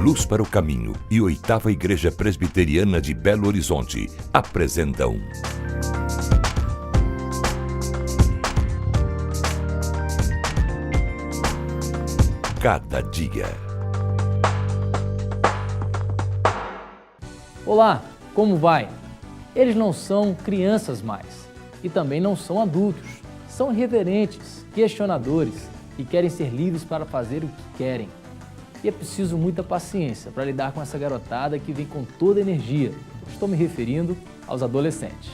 Luz para o Caminho e 8ª Igreja Presbiteriana de Belo Horizonte apresentam Cada Dia. Olá, como vai? Eles não são crianças mais e também não são adultos. São irreverentes, questionadores e querem ser livres para fazer o que querem. E é preciso muita paciência para lidar com essa garotada que vem com toda a energia. Estou me referindo aos adolescentes.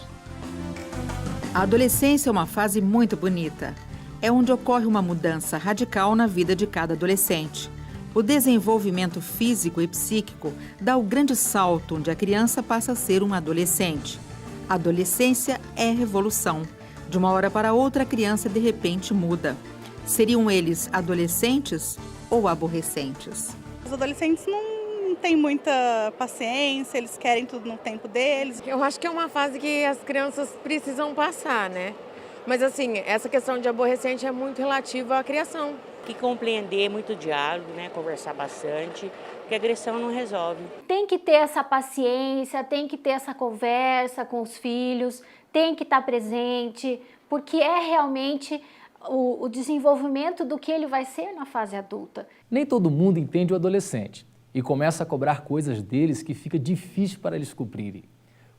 A adolescência é uma fase muito bonita. É onde ocorre uma mudança radical na vida de cada adolescente. O desenvolvimento físico e psíquico dá o grande salto onde a criança passa a ser um adolescente. A adolescência é revolução. De uma hora para outra, a criança de repente muda. Seriam eles adolescentes ou aborrecentes? Os adolescentes não têm muita paciência, eles querem tudo no tempo deles. Eu acho que é uma fase que as crianças precisam passar, né? Mas assim, essa questão de aborrecente é muito relativa à criação. Que compreender muito diálogo, né? Conversar bastante, porque agressão não resolve. Tem que ter essa paciência, tem que ter essa conversa com os filhos, tem que estar presente, porque é realmente o desenvolvimento do que ele vai ser na fase adulta. Nem todo mundo entende o adolescente e começa a cobrar coisas deles que fica difícil para eles cumprirem.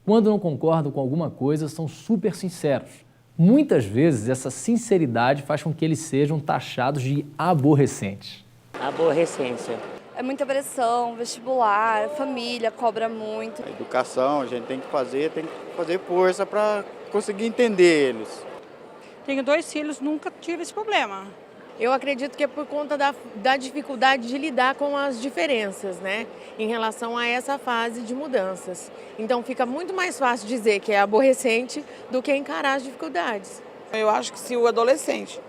Quando não concordam com alguma coisa, são super sinceros. Muitas vezes essa sinceridade faz com que eles sejam taxados de aborrecentes. Aborrecência. É muita pressão, vestibular, família cobra muito. A educação a gente tem que fazer força para conseguir entender eles. Tenho 2 filhos, nunca tive esse problema. Eu acredito que é por conta da dificuldade de lidar com as diferenças, né? Em relação a essa fase de mudanças. Então fica muito mais fácil dizer que é aborrecente do que encarar as dificuldades. Eu acho que se o adolescente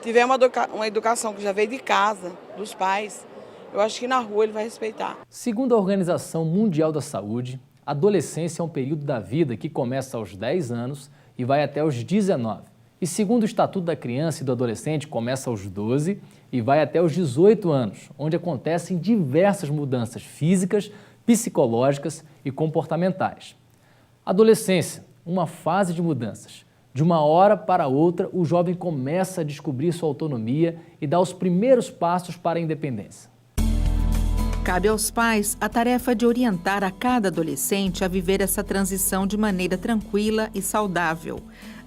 tiver uma educação que já veio de casa, dos pais, eu acho que na rua ele vai respeitar. Segundo a Organização Mundial da Saúde, a adolescência é um período da vida que começa aos 10 anos e vai até os 19. E segundo o Estatuto da Criança e do Adolescente, começa aos 12 e vai até os 18 anos, onde acontecem diversas mudanças físicas, psicológicas e comportamentais. Adolescência, uma fase de mudanças. De uma hora para outra, o jovem começa a descobrir sua autonomia e dá os primeiros passos para a independência. Cabe aos pais a tarefa de orientar a cada adolescente a viver essa transição de maneira tranquila e saudável.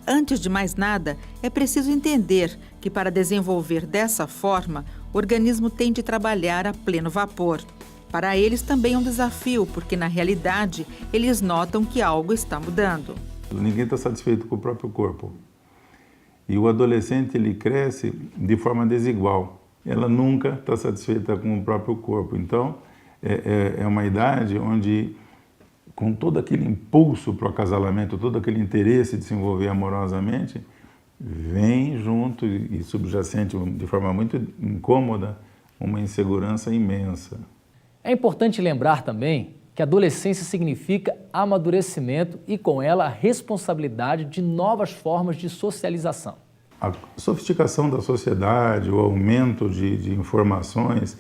Antes de mais nada, é preciso entender que para desenvolver dessa forma, o organismo tem de trabalhar a pleno vapor. Para eles também é um desafio, porque na realidade eles notam que algo está mudando. Ninguém está satisfeito com o próprio corpo. E o adolescente ele cresce de forma desigual. Ela nunca está satisfeita com o próprio corpo. Então, é uma idade onde, com todo aquele impulso para o acasalamento, todo aquele interesse de se envolver amorosamente, vem junto e subjacente, de forma muito incômoda, uma insegurança imensa. É importante lembrar também que a adolescência significa amadurecimento e, com ela, a responsabilidade de novas formas de socialização. A sofisticação da sociedade, o aumento de informações,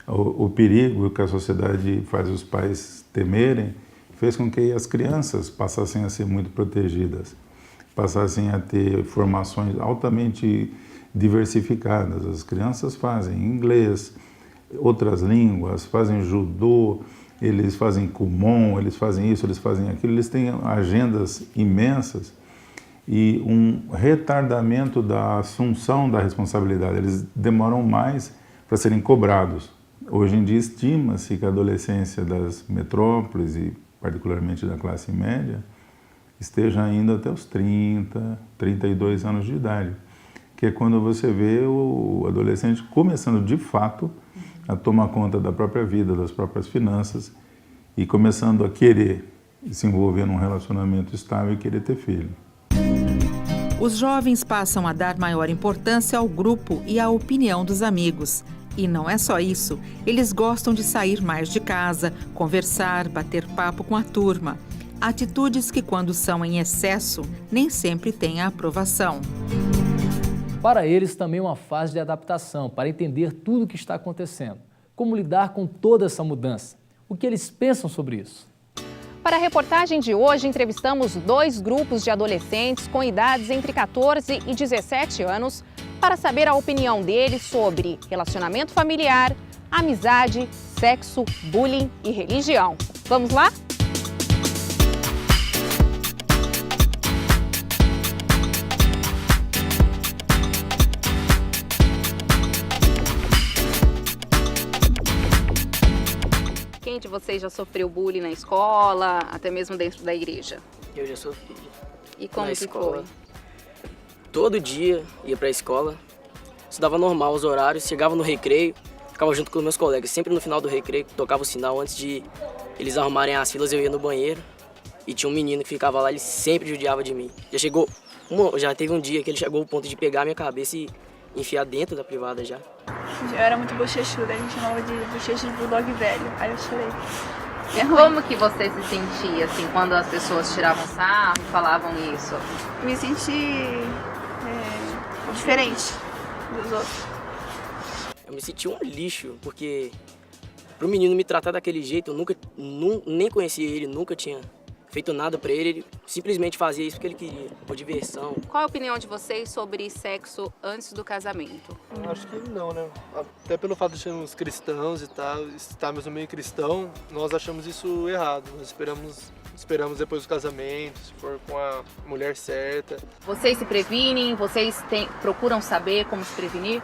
o perigo que a sociedade faz os pais temerem, fez com que as crianças passassem a ser muito protegidas, passassem a ter formações altamente diversificadas. As crianças fazem inglês, outras línguas, fazem judô, eles fazem kumon, eles fazem isso, eles fazem aquilo, eles têm agendas imensas e um retardamento da assunção da responsabilidade. Eles demoram mais para serem cobrados. Hoje em dia estima-se que a adolescência das metrópoles e particularmente da classe média, esteja indo até os 30, 32 anos de idade, que é quando você vê o adolescente começando de fato a tomar conta da própria vida, das próprias finanças e começando a querer se envolver num relacionamento estável e querer ter filho. Os jovens passam a dar maior importância ao grupo e à opinião dos amigos. E não é só isso, eles gostam de sair mais de casa, conversar, bater papo com a turma. Atitudes que, quando são em excesso, nem sempre têm a aprovação. Para eles também é uma fase de adaptação, para entender tudo o que está acontecendo. Como lidar com toda essa mudança? O que eles pensam sobre isso? Para a reportagem de hoje, entrevistamos 2 grupos de adolescentes com idades entre 14 e 17 anos para saber a opinião deles sobre relacionamento familiar, amizade, sexo, bullying e religião. Vamos lá? Quem de vocês já sofreu bullying na escola, até mesmo dentro da igreja? Eu já sofri. E como na que escola, foi? Todo dia ia pra escola, estudava normal os horários, chegava no recreio, ficava junto com os meus colegas. Sempre no final do recreio, tocava o sinal antes de eles arrumarem as filas, eu ia no banheiro. E tinha um menino que ficava lá, ele sempre judiava de mim. Já teve um dia que ele chegou ao ponto de pegar a minha cabeça e enfiar dentro da privada já. Eu era muito bochechuda, a gente chamava de bochecha de bulldog velho, aí eu chorei. E como que você se sentia, assim, quando as pessoas tiravam sarro e falavam isso? Me senti diferente dos outros. Eu me senti um lixo, porque pro menino me tratar daquele jeito, eu nem conhecia ele, nunca tinha feito nada pra ele simplesmente fazia isso porque ele queria, por diversão. Qual a opinião de vocês sobre sexo antes do casamento? Eu acho que não, né? Até pelo fato de sermos cristãos e tal, estarmos no meio cristão, nós achamos isso errado. Nós esperamos depois do casamento, se for com a mulher certa. Vocês se previnem? Vocês procuram saber como se prevenir?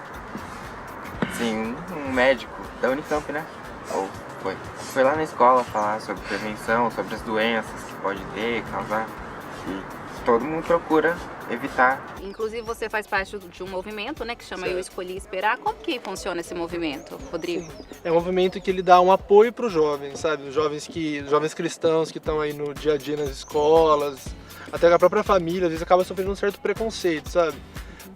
Sim, um médico da Unicamp, né? Foi lá na escola falar sobre prevenção, sobre as doenças que pode ter, causar. E todo mundo procura evitar. Inclusive você faz parte de um movimento, né, que chama Certo. Eu Escolhi Esperar. Como que funciona esse movimento, Rodrigo? É um movimento que ele dá um apoio para os jovens, sabe? Os jovens cristãos que estão aí no dia a dia nas escolas, até a própria família, às vezes acaba sofrendo um certo preconceito, sabe?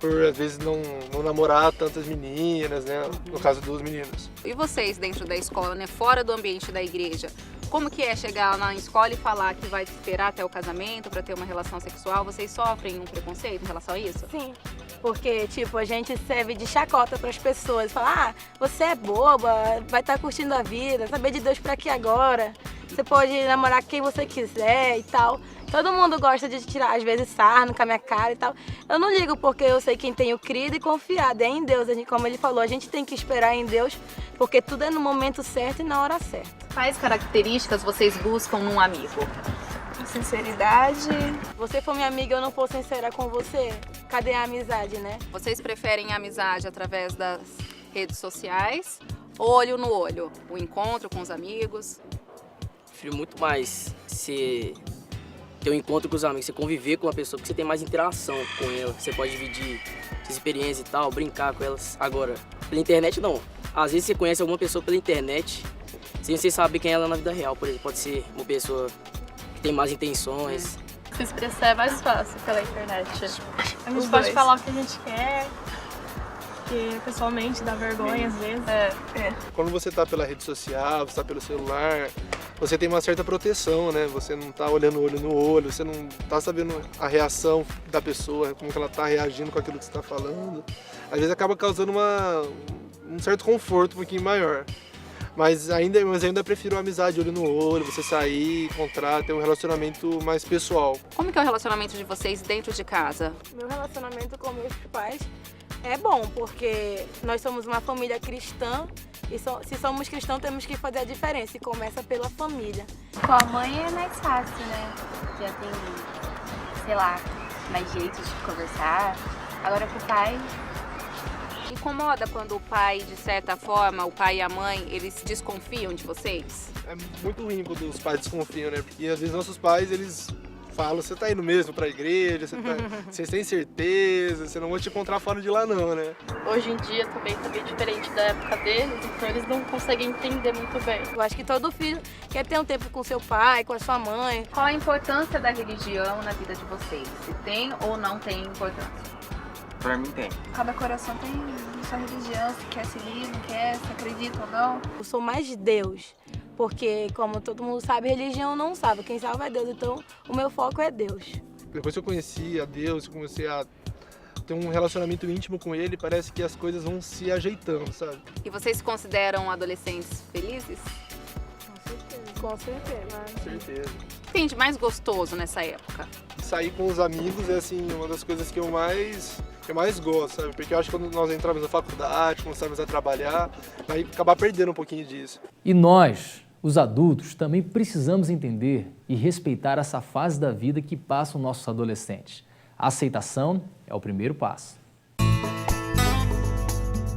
Por às vezes não namorar tantas meninas, né? No caso dos meninos. E vocês dentro da escola, né, fora do ambiente da igreja, como que é chegar na escola e falar que vai esperar até o casamento para ter uma relação sexual? Vocês sofrem um preconceito em relação a isso? Sim, porque tipo, a gente serve de chacota para as pessoas. Falar, você é boba, vai estar curtindo a vida, saber de Deus para quê agora? Você pode namorar quem você quiser e tal. Todo mundo gosta de tirar, às vezes, sarno com a minha cara e tal. Eu não ligo porque eu sei quem tenho crido e confiado. É em Deus, como ele falou, a gente tem que esperar em Deus, porque tudo é no momento certo e na hora certa. Quais características vocês buscam num amigo? Sinceridade. Você for minha amiga e eu não for sincera com você, cadê a amizade, né? Vocês preferem a amizade através das redes sociais, olho no olho, o encontro com os amigos? Prefiro muito mais ter um encontro com os amigos, você conviver com a pessoa, porque você tem mais interação com ela, você pode dividir suas experiências e tal, brincar com elas. Agora, pela internet não. Às vezes você conhece alguma pessoa pela internet, sem você saber quem ela é na vida real, por exemplo. Pode ser uma pessoa que tem más intenções. Se expressar é mais fácil pela internet. A gente Os pode dois. falar o que a gente quer, que pessoalmente dá vergonha às vezes. Quando você tá pela rede social, você tá pelo celular, você tem uma certa proteção, né? Você não tá olhando olho no olho, você não tá sabendo a reação da pessoa, como que ela tá reagindo com aquilo que você tá falando. Às vezes acaba causando um certo conforto um pouquinho maior. Mas eu ainda prefiro a amizade olho no olho, você sair, encontrar, ter um relacionamento mais pessoal. Como que é o relacionamento de vocês dentro de casa? Meu relacionamento com meus pais é bom, porque nós somos uma família cristã e se somos cristãos temos que fazer a diferença e começa pela família. Com a mãe é mais fácil, né? Já tem, sei lá, mais jeito de conversar. Agora com o pai... Incomoda quando o pai, de certa forma, o pai e a mãe, eles desconfiam de vocês? É muito ruim quando os pais desconfiam, né? E às vezes nossos pais, eles falam, você tá indo mesmo pra igreja, vocês têm certeza, você não vai te encontrar fora de lá não, né? Hoje em dia também tá bem diferente da época deles, então eles não conseguem entender muito bem. Eu acho que todo filho quer ter um tempo com seu pai, com a sua mãe. Qual a importância da religião na vida de vocês? Se tem ou não tem importância? Pra mim tem. Cada coração tem sua religião, se quer seguir, não quer, se acredita ou não. Eu sou mais de Deus, porque como todo mundo sabe, religião não sabe, quem salva é Deus, então o meu foco é Deus. Depois que eu conheci a Deus, comecei a tem um relacionamento íntimo com ele, parece que as coisas vão se ajeitando, sabe? E vocês se consideram adolescentes felizes? Com certeza. Com certeza. O que tem de mais gostoso nessa época? Sair com os amigos é assim, uma das coisas que eu mais gosto, sabe? Porque eu acho que quando nós entramos na faculdade, começamos a trabalhar, vai acabar perdendo um pouquinho disso. E nós, os adultos, também precisamos entender e respeitar essa fase da vida que passam nossos adolescentes. A aceitação é o primeiro passo.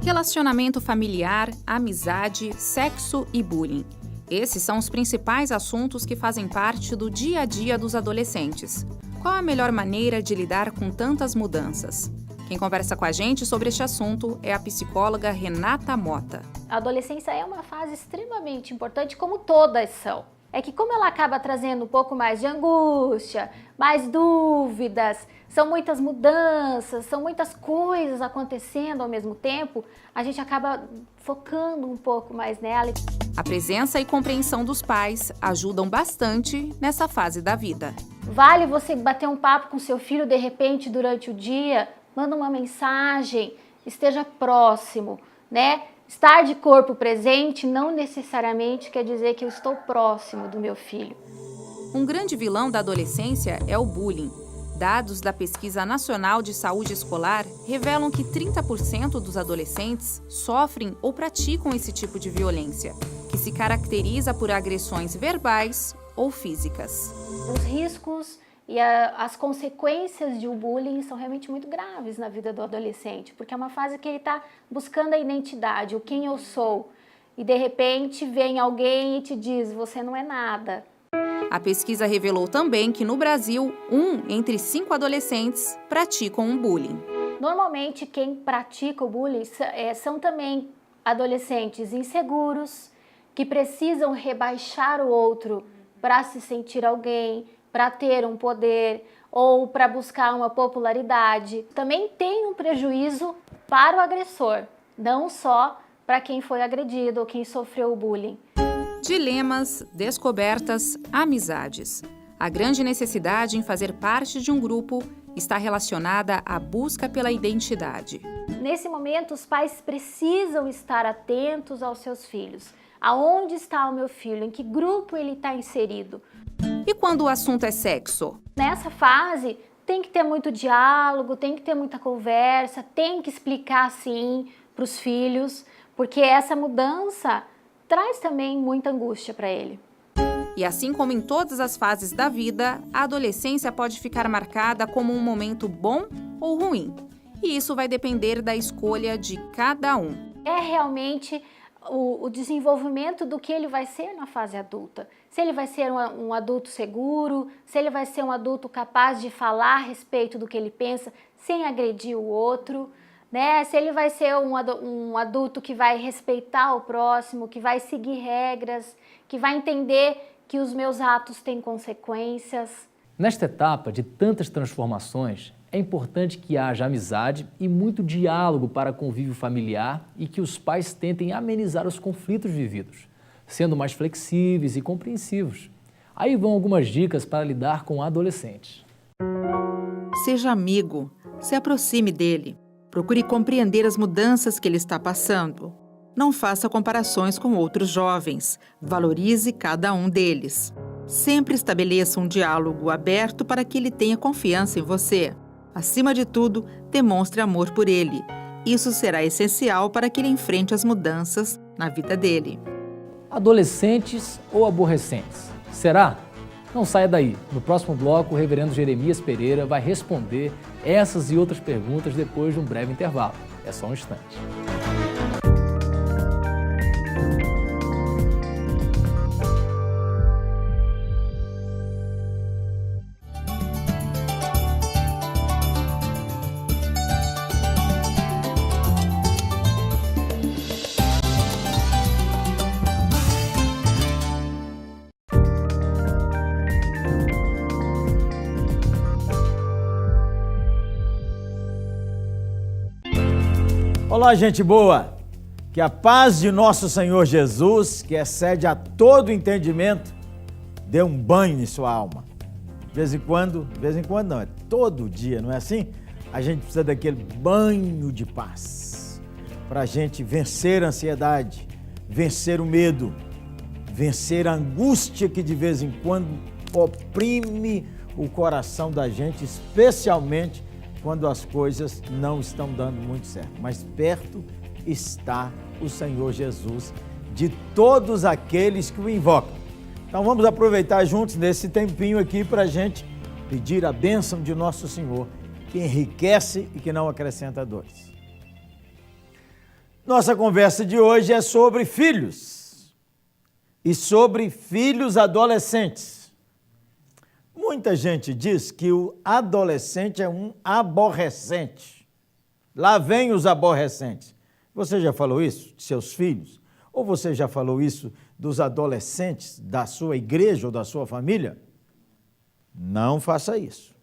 Relacionamento familiar, amizade, sexo e bullying. Esses são os principais assuntos que fazem parte do dia a dia dos adolescentes. Qual a melhor maneira de lidar com tantas mudanças? Quem conversa com a gente sobre este assunto é a psicóloga Renata Mota. A adolescência é uma fase extremamente importante, como todas são. É que como ela acaba trazendo um pouco mais de angústia, mais dúvidas, são muitas mudanças, são muitas coisas acontecendo ao mesmo tempo, a gente acaba focando um pouco mais nela. A presença e compreensão dos pais ajudam bastante nessa fase da vida. Vale você bater um papo com seu filho de repente durante o dia, manda uma mensagem, esteja próximo, né? Estar de corpo presente não necessariamente quer dizer que eu estou próximo do meu filho. Um grande vilão da adolescência é o bullying. Dados da Pesquisa Nacional de Saúde Escolar revelam que 30% dos adolescentes sofrem ou praticam esse tipo de violência, que se caracteriza por agressões verbais ou físicas. Os riscos e as consequências de um bullying são realmente muito graves na vida do adolescente, porque é uma fase que ele está buscando a identidade, o quem eu sou, e de repente vem alguém e te diz, você não é nada. A pesquisa revelou também que no Brasil, 1 entre 5 adolescentes praticam um bullying. Normalmente quem pratica o bullying são também adolescentes inseguros, que precisam rebaixar o outro para se sentir alguém, para ter um poder ou para buscar uma popularidade. Também tem um prejuízo para o agressor, não só para quem foi agredido ou quem sofreu o bullying. Dilemas, descobertas, amizades. A grande necessidade em fazer parte de um grupo está relacionada à busca pela identidade. Nesse momento, os pais precisam estar atentos aos seus filhos. Aonde está o meu filho? Em que grupo ele está inserido? E quando o assunto é sexo? Nessa fase, tem que ter muito diálogo, tem que ter muita conversa, tem que explicar sim para os filhos, porque essa mudança traz também muita angústia para ele. E assim como em todas as fases da vida, a adolescência pode ficar marcada como um momento bom ou ruim. E isso vai depender da escolha de cada um. É realmente o desenvolvimento do que ele vai ser na fase adulta. Se ele vai ser um adulto seguro, se ele vai ser um adulto capaz de falar a respeito do que ele pensa sem agredir o outro, né? Se ele vai ser um adulto que vai respeitar o próximo, que vai seguir regras, que vai entender que os meus atos têm consequências. Nesta etapa de tantas transformações, é importante que haja amizade e muito diálogo para convívio familiar e que os pais tentem amenizar os conflitos vividos, sendo mais flexíveis e compreensivos. Aí vão algumas dicas para lidar com adolescentes. Seja amigo, se aproxime dele. Procure compreender as mudanças que ele está passando. Não faça comparações com outros jovens. Valorize cada um deles. Sempre estabeleça um diálogo aberto para que ele tenha confiança em você. Acima de tudo, demonstre amor por ele. Isso será essencial para que ele enfrente as mudanças na vida dele. Adolescentes ou aborrecentes? Será? Não saia daí. No próximo bloco, o reverendo Jeremias Pereira vai responder essas e outras perguntas depois de um breve intervalo. É só um instante. Olá, gente boa! Que a paz de nosso Senhor Jesus, que excede a todo entendimento, dê um banho em sua alma. De vez em quando não, é todo dia, não é assim? A gente precisa daquele banho de paz para a gente vencer a ansiedade, vencer o medo, vencer a angústia que de vez em quando oprime o coração da gente, especialmente quando as coisas não estão dando muito certo. Mas perto está o Senhor Jesus de todos aqueles que o invocam. Então vamos aproveitar juntos nesse tempinho aqui para a gente pedir a bênção de nosso Senhor, que enriquece e que não acrescenta dores. Nossa conversa de hoje é sobre filhos e sobre filhos adolescentes. Muita gente diz que o adolescente é um aborrecente. Lá vem os aborrecentes. Você já falou isso de seus filhos? Ou você já falou isso dos adolescentes da sua igreja ou da sua família? Não faça isso.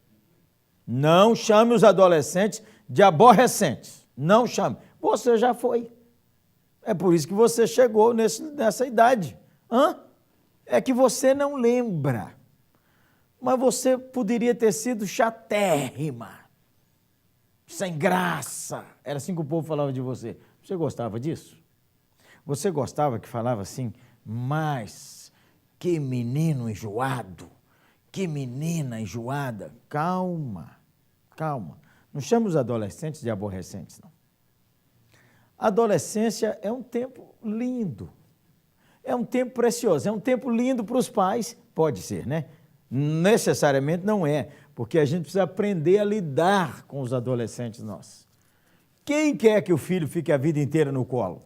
Não chame os adolescentes de aborrecentes. Não chame. Você já foi. É por isso que você chegou nessa idade. É que você não lembra. Mas você poderia ter sido chatérrima, sem graça. Era assim que o povo falava de você. Você gostava disso? Você gostava que falava assim, mas que menino enjoado, que menina enjoada. Calma, calma. Não chame os adolescentes de aborrecentes, não. A adolescência é um tempo lindo, é um tempo precioso, é um tempo lindo para os pais, pode ser, né? Necessariamente não é, porque a gente precisa aprender a lidar com os adolescentes nossos. Quem quer que o filho fique a vida inteira no colo?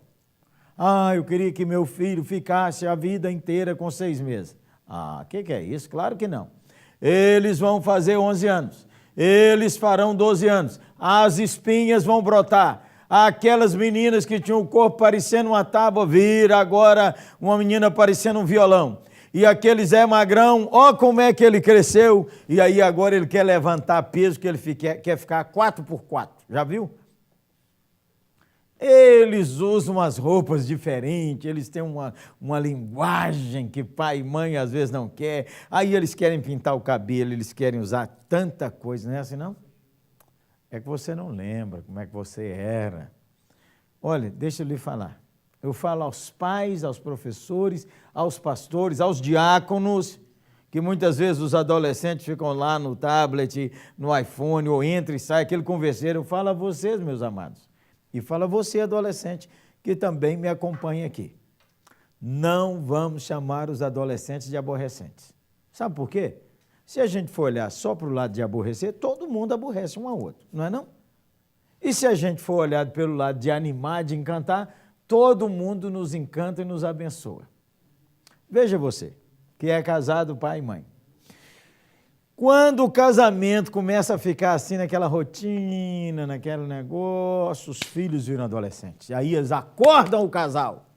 Eu queria que meu filho ficasse a vida inteira com 6 meses. O que é isso? Claro que não. Eles vão fazer 11 anos, eles farão 12 anos, as espinhas vão brotar. Aquelas meninas que tinham o corpo parecendo uma tábua, vira agora uma menina parecendo um violão. E aquele Zé Magrão, como é que ele cresceu, e aí agora ele quer levantar peso, que ele quer ficar 4x4, já viu? Eles usam as roupas diferentes, eles têm uma linguagem que pai e mãe às vezes não quer, aí eles querem pintar o cabelo, eles querem usar tanta coisa, não é assim não? É que você não lembra como é que você era. Olha, deixa eu lhe falar. Eu falo aos pais, aos professores, aos pastores, aos diáconos, que muitas vezes os adolescentes ficam lá no tablet, no iPhone, ou entra e sai, aquele converseiro. Eu falo a vocês, meus amados, e falo a você, adolescente, que também me acompanha aqui. Não vamos chamar os adolescentes de aborrecentes. Sabe por quê? Se a gente for olhar só para o lado de aborrecer, todo mundo aborrece um ao outro, não é não? E se a gente for olhar pelo lado de animar, de encantar, todo mundo nos encanta e nos abençoa. Veja você, que é casado, pai e mãe. Quando o casamento começa a ficar assim, naquela rotina, naquele negócio, os filhos viram adolescentes. Aí eles acordam o casal.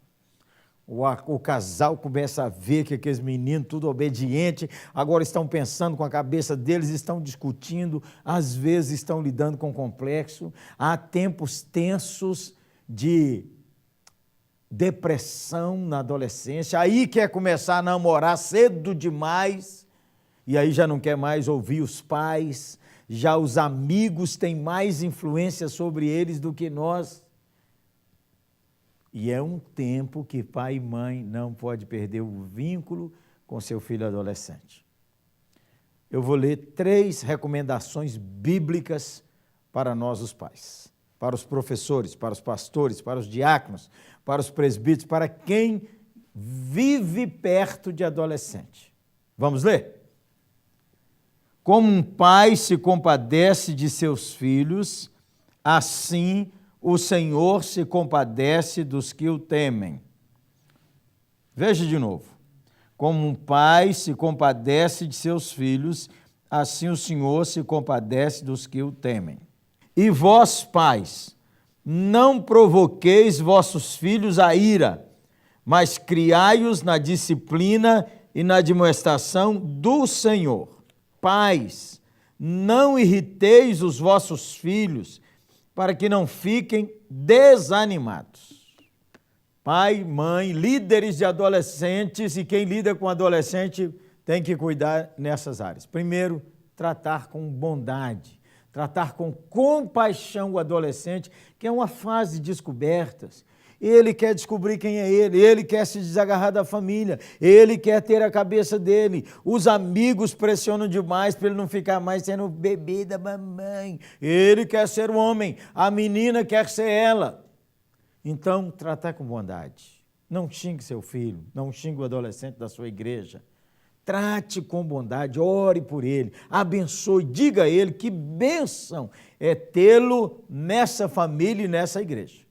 O casal começa a ver que aqueles meninos, tudo obediente, agora estão pensando com a cabeça deles, estão discutindo, às vezes estão lidando com complexo. Há tempos tensos de depressão na adolescência, aí quer começar a namorar cedo demais, e aí já não quer mais ouvir os pais, já os amigos têm mais influência sobre eles do que nós. E é um tempo que pai e mãe não pode perder o vínculo com seu filho adolescente. Eu vou ler 3 recomendações bíblicas para nós os pais, para os professores, para os pastores, para os diáconos, para os presbíteros, para quem vive perto de adolescente. Vamos ler? Como um pai se compadece de seus filhos, assim o Senhor se compadece dos que o temem. Veja de novo. Como um pai se compadece de seus filhos, assim o Senhor se compadece dos que o temem. E vós, pais, não provoqueis vossos filhos a ira, mas criai-os na disciplina e na admoestação do Senhor. Pais, não irriteis os vossos filhos, para que não fiquem desanimados. Pai, mãe, líderes de adolescentes, e quem lida com adolescente tem que cuidar nessas áreas. Primeiro, tratar com bondade, tratar com compaixão o adolescente, que é uma fase de descobertas. Ele quer descobrir quem é ele quer se desagarrar da família, ele quer ter a cabeça dele. Os amigos pressionam demais para ele não ficar mais sendo o bebê da mamãe. Ele quer ser o homem, a menina quer ser ela. Então, tratar com bondade. Não xingue seu filho, não xingue o adolescente da sua igreja. Trate com bondade, ore por ele, abençoe, diga a ele que bênção é tê-lo nessa família e nessa igreja.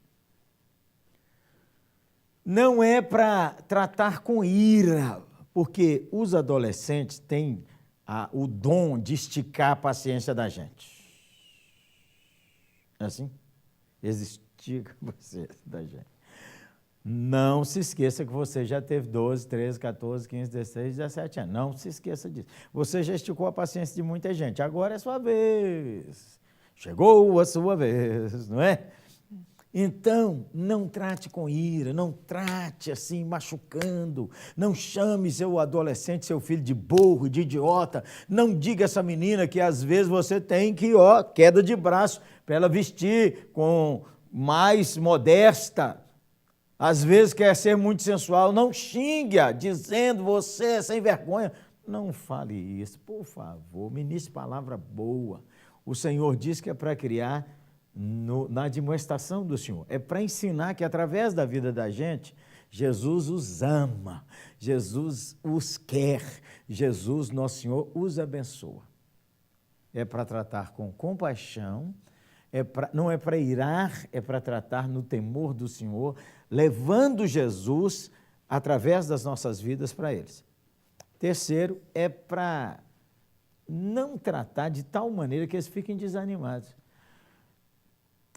Não é para tratar com ira, porque os adolescentes têm o dom de esticar a paciência da gente. É assim? Eles esticam a paciência da gente. Não se esqueça que você já teve 12, 13, 14, 15, 16, 17 anos. Não se esqueça disso. Você já esticou a paciência de muita gente. Agora é sua vez. Chegou a sua vez, não é? Então, não trate com ira, não trate assim, machucando. Não chame seu adolescente, seu filho de burro, de idiota. Não diga a essa menina que às vezes você tem que, queda de braço para ela vestir com mais modesta. Às vezes quer ser muito sensual, não xingue-a, dizendo você é sem vergonha. Não fale isso, por favor, ministre palavra boa. O Senhor diz que é para criar na admoestação do Senhor. É para ensinar que através da vida da gente, Jesus os ama, Jesus os quer, Jesus, nosso Senhor, os abençoa. É para tratar com compaixão, não é para irar, é para tratar no temor do Senhor, levando Jesus através das nossas vidas para eles. Terceiro, é para não tratar de tal maneira que eles fiquem desanimados.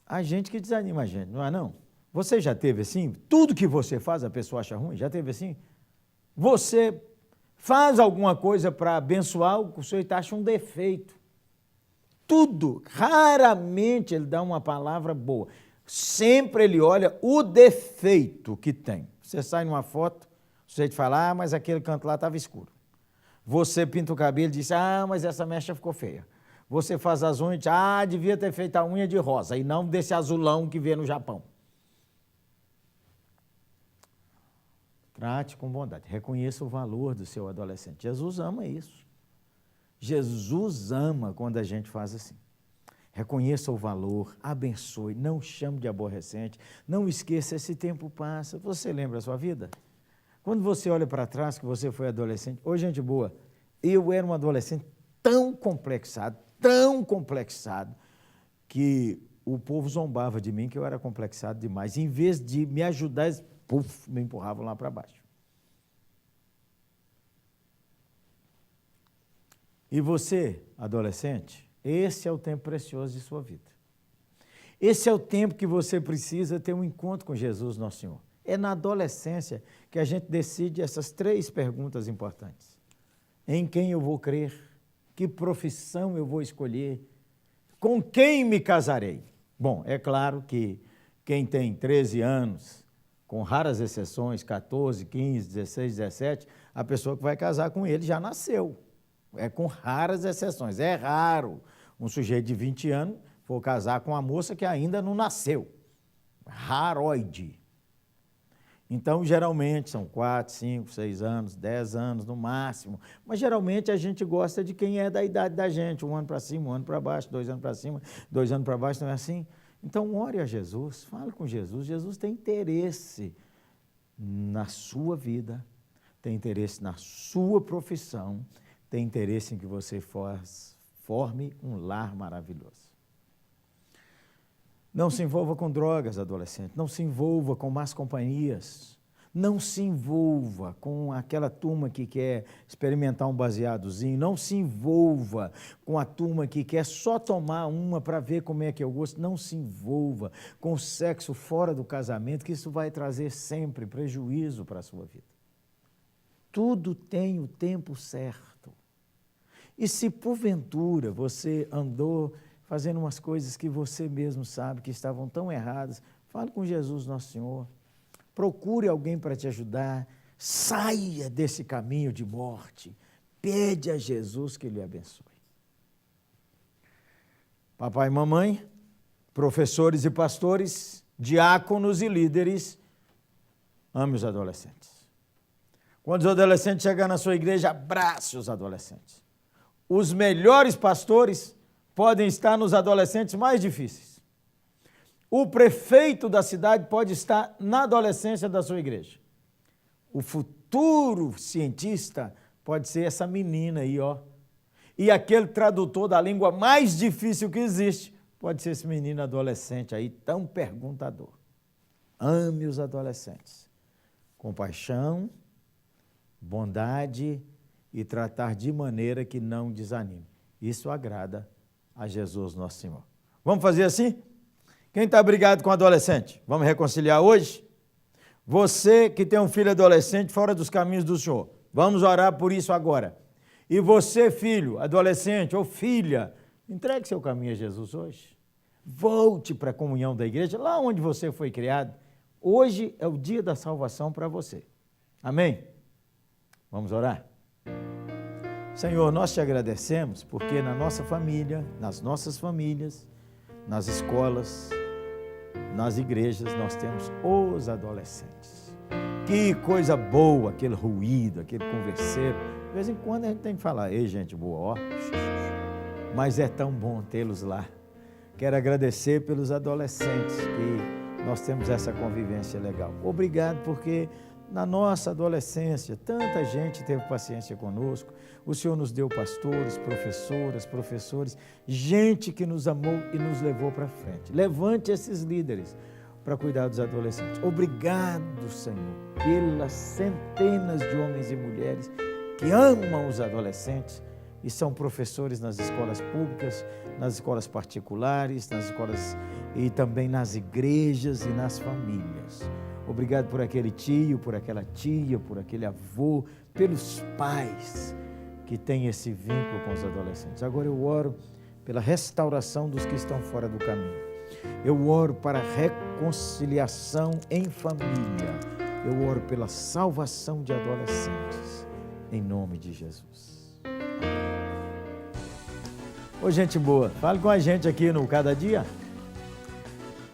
Há gente que desanima a gente, não é não? Você já teve assim? Tudo que você faz a pessoa acha ruim? Já teve assim? Você faz alguma coisa para abençoar, o sujeito acha um defeito. Tudo, raramente ele dá uma palavra boa. Sempre ele olha o defeito que tem. Você sai numa foto, o sujeito fala, mas aquele canto lá estava escuro. Você pinta o cabelo e diz, mas essa mecha ficou feia. Você faz as unhas, devia ter feito a unha de rosa e não desse azulão que vê no Japão. Trate com bondade, reconheça o valor do seu adolescente. Jesus ama isso. Jesus ama quando a gente faz assim. Reconheça o valor, abençoe, não chame de aborrecente, não esqueça, esse tempo passa. Você lembra a sua vida? Quando você olha para trás que você foi adolescente, gente boa, eu era um adolescente tão complexado, que o povo zombava de mim, que eu era complexado demais. Em vez de me ajudar, eles me empurravam lá para baixo. E você, adolescente, esse é o tempo precioso de sua vida. Esse é o tempo que você precisa ter um encontro com Jesus, nosso Senhor. É na adolescência que a gente decide essas 3 perguntas importantes. Em quem eu vou crer? Que profissão eu vou escolher? Com quem me casarei? Bom, é claro que quem tem 13 anos, com raras exceções, 14, 15, 16, 17, a pessoa que vai casar com ele já nasceu. É com raras exceções. É raro um sujeito de 20 anos for casar com uma moça que ainda não nasceu. Raroide. Então, geralmente, são 4, 5, 6 anos, 10 anos no máximo. Mas, geralmente, a gente gosta de quem é da idade da gente. 1 ano para cima, 1 ano para baixo, 2 anos para cima, 2 anos para baixo, não é assim? Então, ore a Jesus, fale com Jesus. Jesus tem interesse na sua vida, tem interesse na sua profissão, tem interesse em que você forme um lar maravilhoso. Não se envolva com drogas, adolescente. Não se envolva com más companhias. Não se envolva com aquela turma que quer experimentar um baseadozinho. Não se envolva com a turma que quer só tomar uma para ver como é que eu gosto. Não se envolva com o sexo fora do casamento, que isso vai trazer sempre prejuízo para a sua vida. Tudo tem o tempo certo. E se porventura você andou fazendo umas coisas que você mesmo sabe que estavam tão erradas, fale com Jesus, nosso Senhor. Procure alguém para te ajudar. Saia desse caminho de morte. Pede a Jesus que lhe abençoe. papai e mamãe, professores e pastores, diáconos e líderes, ame os adolescentes. Quando os adolescentes chegarem na sua igreja, abrace os adolescentes. Os melhores pastores podem estar nos adolescentes mais difíceis. O prefeito da cidade pode estar na adolescência da sua igreja. O futuro cientista pode ser essa menina aí, ó. E aquele tradutor da língua mais difícil que existe pode ser esse menino adolescente aí, tão perguntador. Ame os adolescentes. Compaixão, bondade e tratar de maneira que não desanime. Isso agrada a Jesus nosso Senhor. Vamos fazer assim? Quem está brigado com adolescente? Vamos reconciliar hoje? Você que tem um filho adolescente fora dos caminhos do Senhor, vamos orar por isso agora. E você, filho, adolescente ou filha, entregue seu caminho a Jesus hoje. Volte para a comunhão da igreja, lá onde você foi criado. Hoje é o dia da salvação para você. Amém? Vamos orar? Senhor, nós te agradecemos porque na nossa família, nas nossas famílias, nas escolas, nas igrejas, nós temos os adolescentes. Que coisa boa, aquele ruído, aquele converseiro. De vez em quando a gente tem que falar, ei, gente boa, ó. Mas é tão bom tê-los lá. Quero agradecer pelos adolescentes que nós temos essa convivência legal. Obrigado porque na nossa adolescência tanta gente teve paciência conosco. O Senhor nos deu pastores, professoras, professores, gente que nos amou e nos levou para frente. Levante esses líderes para cuidar dos adolescentes. Obrigado, Senhor, pelas centenas de homens e mulheres que amam os adolescentes e são professores nas escolas públicas, nas escolas particulares, nas escolas e também nas igrejas e nas famílias. Obrigado por aquele tio, por aquela tia, por aquele avô, pelos pais que têm esse vínculo com os adolescentes. Agora eu oro pela restauração dos que estão fora do caminho. Eu oro para a reconciliação em família. Eu oro pela salvação de adolescentes. Em nome de Jesus. Ô, gente boa, fale com a gente aqui no Cada Dia.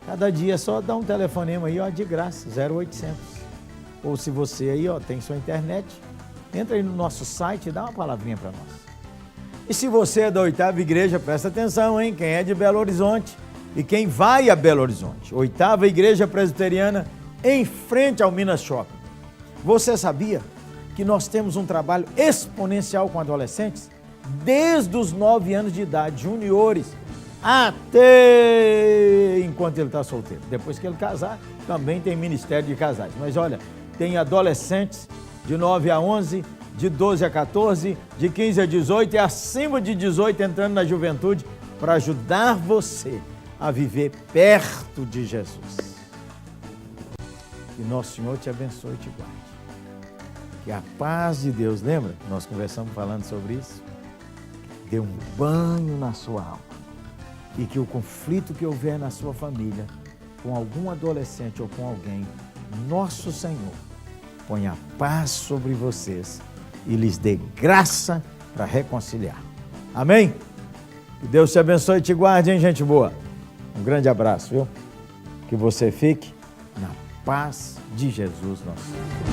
Cada dia só dá um telefonema aí, ó, de graça, 0800. Ou se você aí, ó, tem sua internet, entra aí no nosso site e dá uma palavrinha para nós. E se você é da 8ª Igreja, presta atenção, hein? Quem é de Belo Horizonte e quem vai a Belo Horizonte. 8ª Igreja Presbiteriana, em frente ao Minas Shopping. Você sabia que nós temos um trabalho exponencial com adolescentes? Desde os 9 anos de idade, juniores, até enquanto ele está solteiro. Depois que ele casar, também tem Ministério de Casais. Mas olha, tem adolescentes de 9 a 11, de 12 a 14, de 15 a 18 e acima de 18 entrando na juventude para ajudar você a viver perto de Jesus. Que nosso Senhor te abençoe e te guarde. Que a paz de Deus, lembra? Nós conversamos falando sobre isso. Dê um banho na sua alma. E que o conflito que houver na sua família, com algum adolescente ou com alguém, nosso Senhor ponha paz sobre vocês e lhes dê graça para reconciliar. Amém? Que Deus te abençoe e te guarde, hein, gente boa? Um grande abraço, viu? Que você fique na paz de Jesus nosso Senhor.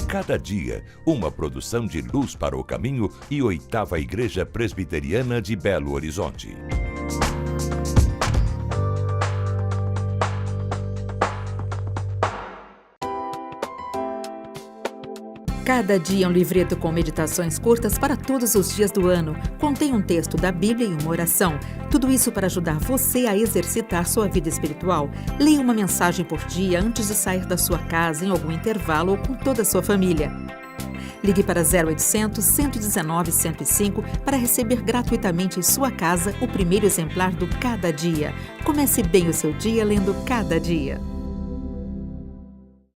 Cada Dia, uma produção de Luz para o Caminho e 8ª Igreja Presbiteriana de Belo Horizonte. Cada Dia é um livreto com meditações curtas para todos os dias do ano. Contém um texto da Bíblia e uma oração. Tudo isso para ajudar você a exercitar sua vida espiritual. Leia uma mensagem por dia antes de sair da sua casa em algum intervalo ou com toda a sua família. Ligue para 0800 119 105 para receber gratuitamente em sua casa o primeiro exemplar do Cada Dia. Comece bem o seu dia lendo Cada Dia.